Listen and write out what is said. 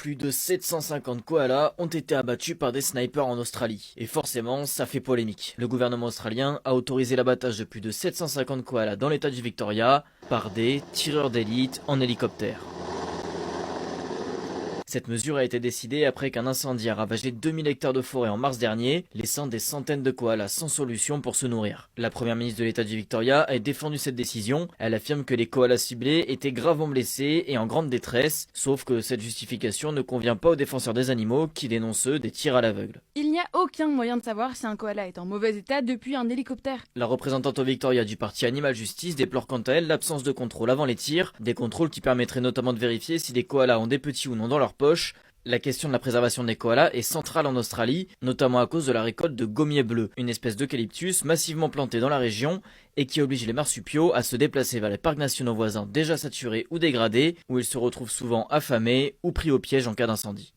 Plus de 750 koalas ont été abattus par des snipers en Australie. Et forcément, ça fait polémique. Le gouvernement australien a autorisé l'abattage de plus de 750 koalas dans l'état du Victoria par des tireurs d'élite en hélicoptère. Cette mesure a été décidée après qu'un incendie a ravagé 2000 hectares de forêt en mars dernier, laissant des centaines de koalas sans solution pour se nourrir. La première ministre de l'État du Victoria a défendu cette décision. Elle affirme que les koalas ciblés étaient gravement blessés et en grande détresse, sauf que cette justification ne convient pas aux défenseurs des animaux qui dénoncent eux des tirs à l'aveugle. Il n'y a aucun moyen de savoir si un koala est en mauvais état depuis un hélicoptère. La représentante au Victoria du parti Animal Justice déplore quant à elle l'absence de contrôle avant les tirs, des contrôles qui permettraient notamment de vérifier si les koalas ont des petits ou non dans leur poche. La question de la préservation des koalas est centrale en Australie, notamment à cause de la récolte de gommiers bleus, une espèce d'eucalyptus massivement plantée dans la région et qui oblige les marsupiaux à se déplacer vers les parcs nationaux voisins déjà saturés ou dégradés, où ils se retrouvent souvent affamés ou pris au piège en cas d'incendie.